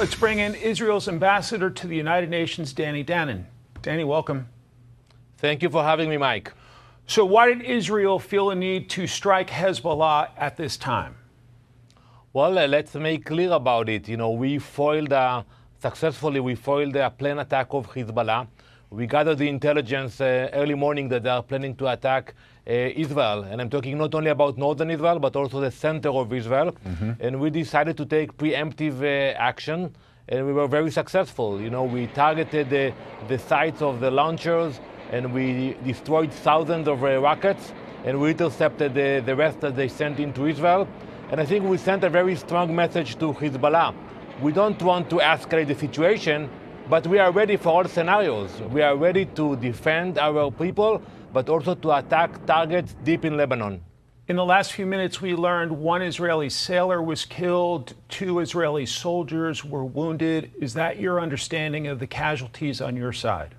let's bring in Israel's ambassador to the United Nations, Dhannon. Danny, welcome. Thank you for having me, Mike. So why did Israel feel a need to strike Hezbollah at this time? Well, let's make clear about it. We successfully foiled a planned attack of חיזבאללה. We gathered the intelligence early morning that they are planning to attack Israel. And I'm talking not only about northern Israel, but also the center of Israel. And we decided to take preemptive action. And we were very successful. We targeted the sites of the launchers, and we destroyed thousands of rockets, and we intercepted the rest that they sent into Israel. And I think we sent a very strong message to חיזבאללה. We don't want to escalate the situation, but we are ready for all scenarios. We are ready to defend our people, but also to attack targets deep in Lebanon. In the last few minutes, we learned one Israeli sailor was killed, 2 Israeli soldiers were wounded. Is that your understanding of the casualties on your side?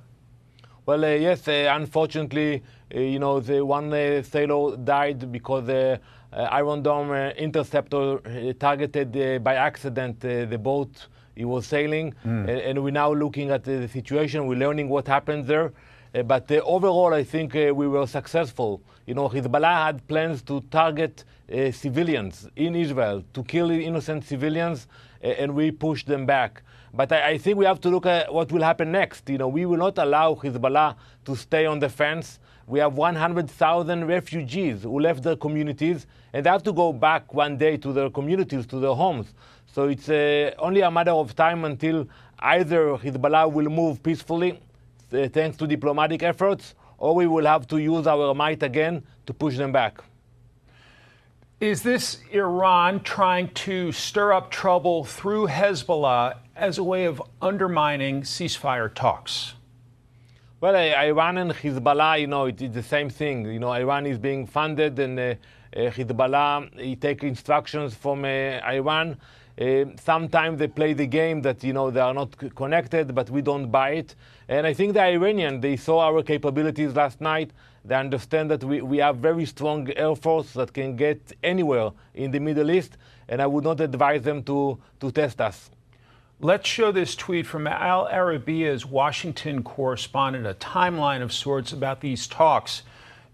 Well, yes, unfortunately, the one sailor died because the Iron Dome interceptor targeted by accident the boat he was sailing. And we're now looking at the situation. We're learning what happened there. But overall, I think we were successful. חיזבאללה had plans to target civilians in Israel, to kill innocent civilians, and we pushed them back. But I think we have to look at what will happen next. We will not allow חיזבאללה to stay on the fence. We have 100,000 refugees who left their communities, and they have to go back one day to their communities, to their homes. So it's only a matter of time until either חיזבאללה will move peacefully, thanks to diplomatic efforts, or we will have to use our might again to push them back. Is this Iran trying to stir up trouble through Hezbollah as a way of undermining ceasefire talks? Well, Iran and חיזבאללה, it's the same thing. Iran is being funded, and חיזבאללה take instructions from Iran. Sometimes they play the game that, they are not connected, but we don't buy it. And I think the Iranians, they saw our capabilities last night. They understand that we have very strong air force that can get anywhere in the Middle East, and I would not advise them to test us. Let's show this tweet from Al Arabia's Washington correspondent, a timeline of sorts about these talks.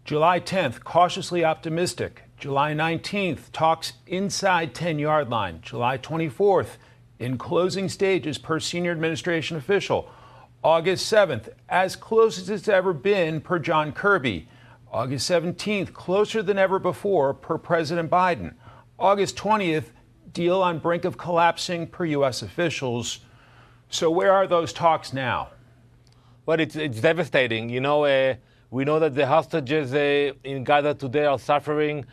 July 10th, cautiously optimistic. July 19th, talks inside 10-yard line. July 24th, in closing stages per senior administration official. August 7th, as close as it's ever been per John Kirby. August 17th, closer than ever before per President Biden. August 20th, deal on brink of collapsing per U.S. officials. So where are those talks now? Well, it's devastating. We know that the hostages in Gaza today are suffering.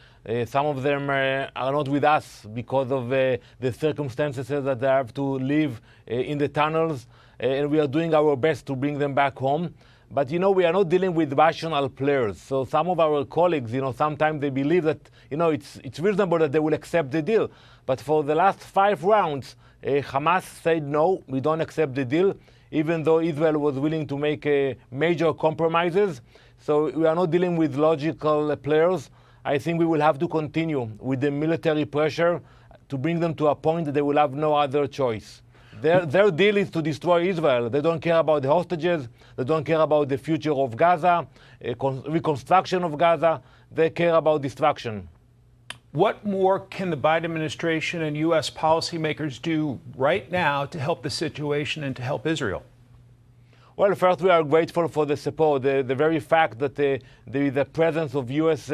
Some of them are not with us because of the circumstances that they have to live in the tunnels. And we are doing our best to bring them back home. But, we are not dealing with rational players. So some of our colleagues, sometimes they believe that, it's reasonable that they will accept the deal. But for the last 5 rounds, Hamas said, no, we don't accept the deal, even though Israel was willing to make major compromises. So we are not dealing with logical players. I think we will have to continue with the military pressure to bring them to a point that they will have no other choice. Their deal is to destroy Israel. They don't care about the hostages. They don't care about the future of Gaza, reconstruction of Gaza. They care about destruction. What more can the Biden administration and U.S. policymakers do right now to help the situation and to help Israel? Well, first, we are grateful for the support. The very fact that there is a presence of U.S.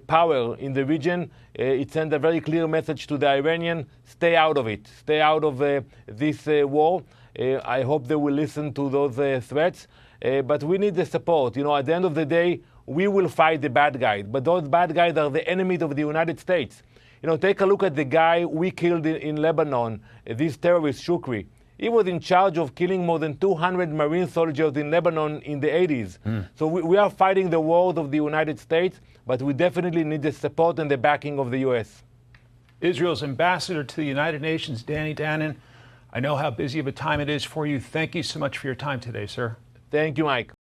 Power in the region, it sends a very clear message to the Iranian: stay out of it. Stay out of this war. I hope they will listen to those threats. But we need the support. At the end of the day, we will fight the bad guys. But those bad guys are the enemies of the United States. Take a look at the guy we killed in Lebanon, this terrorist, Shukri. He was in charge of killing more than 200 Marine soldiers in Lebanon in the 80s. So we are fighting the wars of the United States, but we definitely need the support and the backing of the U.S. Israel's ambassador to the United Nations, Dhannon. I know how busy of a time it is for you. Thank you so much for your time today, sir. Thank you, Mike.